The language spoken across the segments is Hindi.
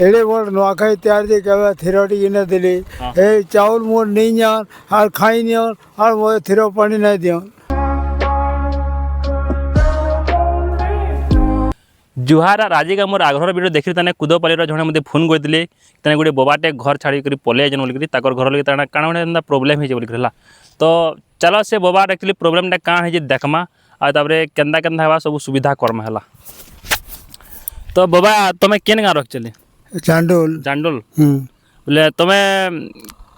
एड़े बड़ नुआखाई त्यार जे केबे थिरोटी किने दिली ए चाउल मोर नहीं जान और खाई नहीं और मोर थिरो पानी नहीं दियो। जुहार राजी का मोर आग्रह वीडियो देखी तने कुदपालीर जड़े मत फोन करते तने गोटे बोबाटे घर छाड़ी पलि जान बोलिक घर लगे काण गोटे प्रोब्लेम हो बोलिक तो चलो से बोबाट एक्चुअली प्रोब्लेमटा काण है देखमा आउे केन्दा केन्दा हवा सब सुविधा करमा है। तो बाबा तुम्हें केन गाँव एक्चुअली चांडोल चांडोल बोले तुम्हें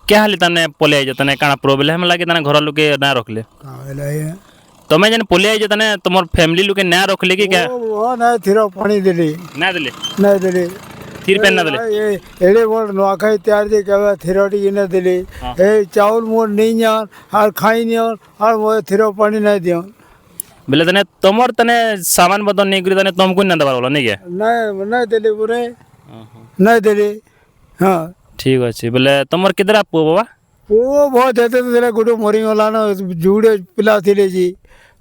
क्या हाली तने पलि आइज तने काण प्रोब्लेम लगे तने घर लोके ना रखले तुम्हें जन पलि आइज तने तुम फैमिली लोके ना रखले कि क्या वो ना थिरो पानी दिली ना दिले नहीं दिली थिर पेन ना दिले एड़े बड़ नुआखाई त्यार जे केबे थिरोटी किने दिली ए चाउल मोर नहीं जान और खाई नहीं और मोर थिरो पानी नहीं दियो। बोले तने तुमर तने सामान बदन नहीं करी तने तुमको ना दबार बोला नहीं क्या नहीं दिली पूरे नहीं दिली। हाँ ठीक अच्छे बोले तुमर किधर पुओ बाबा पुओ बहुत हेते तो गोटे मरीगला न जुड़े पिला थिले जी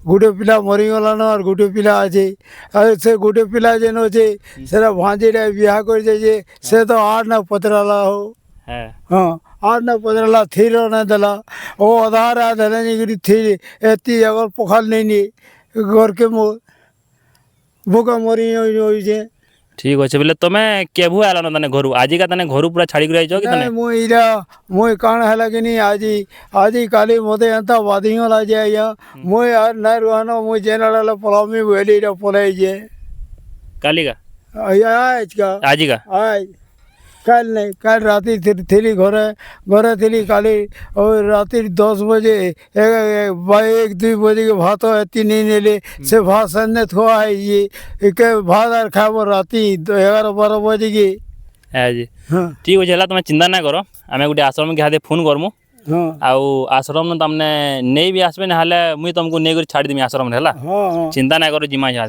गोटे पिला मरीगला न और गोटे पिला अच्छे और से गोटे पिला जेन अच्छे से भांजीटा बिहा कर से तो आठ ना पतराला हो हाँ आठ ना पतराला थिर ना देला वो आधार देने थिर एती अगर पखाल नहीं घर के मोर भूखा मरी हो। ठीक अच्छे बोले तुम्हें केभु आल ना तने घर आज का तने घर पूरा छाड़ी कर नहीं मुई काण है कि नहीं आज काली मत एंता बाधिला जाए मुई यार नहीं रहना मुई जेन पलामी बोली पलाई जे काली का आज का आज कल नहीं कल राती थी घरे थी काली और राति 10 बजे 1-2 बजे के भात एति नहीं नेले से भात सन्ने थोड़ा है ये के भात आर खाब राति 11-12 बजे की जी। हाँ ठीक अच्छे तुम्हें चिंता ना करो आम गोटे आश्रम के हाथे फोन करमु हाँ आउ आश्रम तमने नहीं भी आसबे ना मुई तुमको नहीं कर छाड़ी देमी आश्रम है चिंता ना करो जिमा यहाँ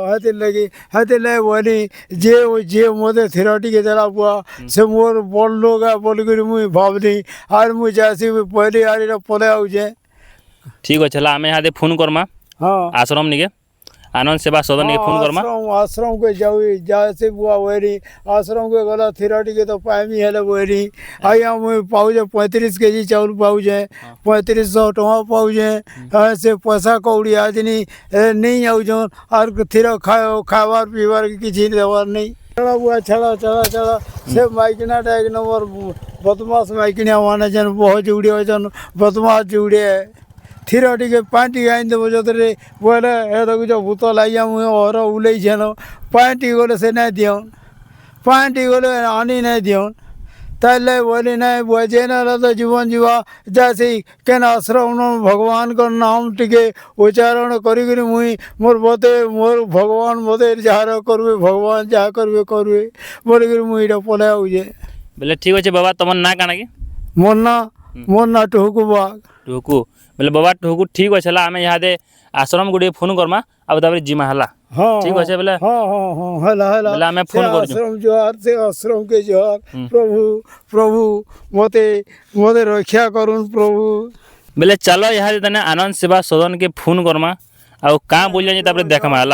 हाथी लगी हाथी लगे बोली जे मोदे थिरोटी के जरा बुआ से मोर बड़ लोग बोल कर मुई भावनी आर मुई जासी पहले आर पले आउजे। ठीक अच्छे आम यहाँ फोन करमा हाँ आश्रम निके आनंद सेवा सदन के फोन करमा आश्रम के जाऊ जासे बुआ वही आश्रम के गला थिरोटी के तो पामी है वही आया मुई पाऊजे 35 केजी चाउल पाऊजे 3500 टका पाऊजे से पैसा कौड़ी आज नहीं आउजन और थिरो खाबार पीबार किसी देवार नहीं चला बुआ चला से माइकिना एक नंबर बदमाश माइकिना माने जन बहुत जुड़े जन बदमाश जुड़े थिरोटी के पाँटी आइन देव जो बोले ए जो भूत लाइया मुझे और उलई छेन पाँटी गले से नहीं दियन पाँटी गले आनी नहीं दियन ताले बोली नहीं बजे ना तो जीवन जीवा जैसे केन आश्रम भगवान का नाम टिके उच्चारण करी मुई मोर बते मोर भगवान बते जहाँ करवे भगवान जहाँ करवे बोल मुई पले आउजे। बोले ठीक अच्छे बाबा तुम ना काना कि मोर ना टुकु बाग टुकु बोले बाबा टुकु ठीक अच्छे आम यहाँ आश्रम गोटे फोन करमा अब जिमा है ठीक अच्छे बोले बोले आम फोन आश्रम जोहार से आश्रम के जोहार प्रभु मते मते रक्षा करुन प्रभु बोले चलो यहाँ तने आनंद सेवा सदन के फोन करमा आउ का बोलिए देखमा है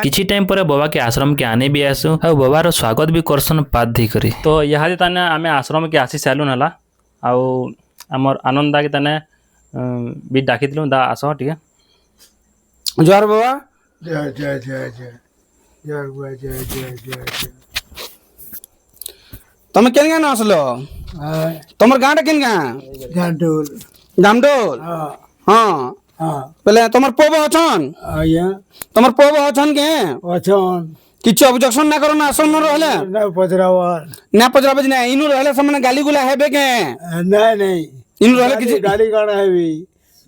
किसी टाइम पर बाबा के आश्रम के आने भी आसु और बाबार स्वागत भी करसन पाधी करी तो यहाँ तने आम आश्रम के आसी सारूँ है आउ आमर आनंदा के तने भी डाकी दा आस टे जोहार बाबा जय जय जय जय जय जय जय जय जय तुम केन गाँव आसलो तुम गाँव केन गाँव जामडोल जामडोल हाँ हाँ पहले तुम पुओ अछन आया तुम पुओ अछन के अछन किछु ऑब्जेक्शन ना करो ना आश्रम रहले ना पचरावर ना पचराबे ना इनु रहले समय गाली गुला हेबे के नहीं इनु रहले किछि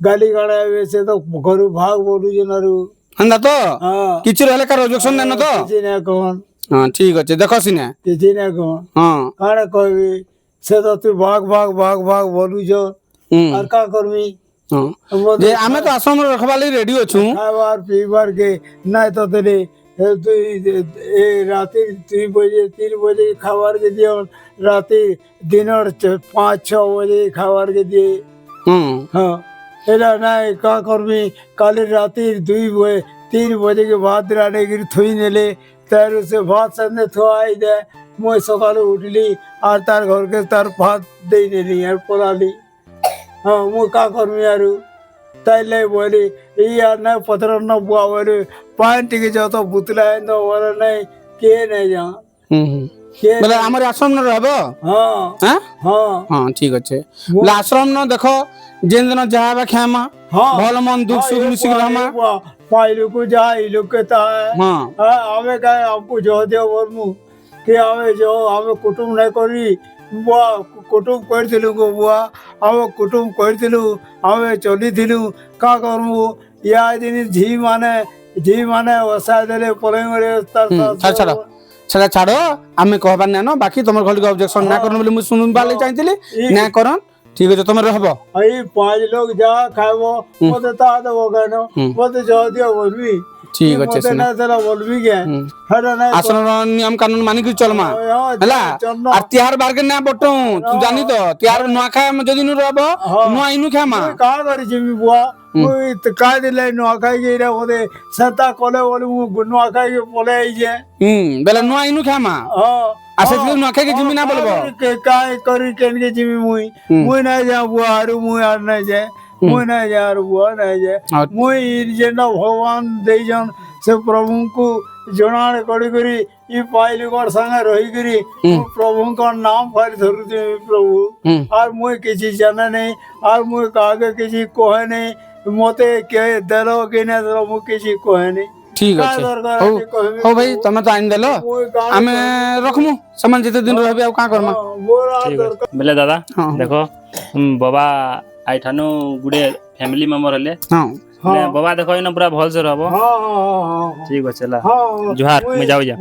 गाली गाड़ा है से तो घरु भाग बोलू जेनारू हंदा तो हाँ किछु रहले का ऑब्जेक्शन ना तो किछि ना कोन हां ठीक अछि देखो सिने किछि ना कोन हां काणे कहबी से तो तू भाग बोलू जो और का करबी हां जे आमे तो आश्रम रखवाली रेडी अछु खाबार पीबार के ना तो तेरे राति 3 बजे खाबार के दियो राति दिन 5-6 बजे खाबार के दिए हाँ एला नहीं का करबी काली राति 3 बजे के बाद राने गिर थोई नेले तार से भात सन्ने थोआई दे मुझे सकाल उठली और तार घर के तार भात दे देली यार पलाली हाँ मुझे का करमी यार ताइले बोली यार नहीं पत्थर न बुआ बोले पानी टिके जाओ तो बुतला है तो बोला नहीं के नहीं जा के बोले आमर आश्रम न रहबो हाँ हां हाँ हां ठीक अच्छे बोले आश्रम न देखो जेन दिन जाबा खामा हाँ भल मन दुख सुख मिसिक रहमा पाइलु को जा इलु के ता हां हमें कहे आपको जो दे बोलमु कि हमें जो हमें कुटुम नहीं करी बुआ कुटुम करथिलु गो बुआ हमें कुटुम करथिलु हमें चलीथिलु का करमु या दिन झी माने वसा देले परे मरे छाड़ छाड़ छाड़ो आमे कहबा ना बाकी तुम घर के ऑब्जेक्शन ना करन बोले मु सुन बाले चाहतिले ना करन ठीक है तुम रहबो आई 5 लोग जा खाबो मते ता देबो गनो मते जो दियो बोलबी ठीक अच्छे मते ना चला बोलबी के हरा ना आश्रम नियम कानून मानि के चलमा हला और तिहार बार के ना बटो तू जानी तो तिहार नुआ खाए में जदी नु रहबो नुआ इनु खामा का करी जिमी बुआ मुई त का दिले नुआ खाई के रे ओदे सता कोले बोले मु नुआ खाई के बोले आई जे बेला नुआ इनु खामा हां आसे नुआ खाई के जिमी ना बोलबो के काय करी केन के जिमी मुई ना जा बुआ आरु मुई आर ना जे मुई ना जा आरु बुआ ना जे मुई जे न भगवान देजन से प्रभु को जनाण करी करी ई पाइलु कर संग रही करी प्रभु का नाम फार धरु दे प्रभु और मुई किसी जाने नहीं और मुई कागे किसी कोहे नहीं मोते के देलो के ना देलो मु किसी कोहे नहीं ठीक अच्छे हो भाई तुम तो आइन देलो आमे रखमु सामान जते दिन रहबे आ का करमा बेले दादा देखो बाबा आई ठानु गुडे फैमिली मेंबर हले हां बाबा देखो इना पूरा भल से रहबो हां ठीक है चला जोहार मैं जाऊ जा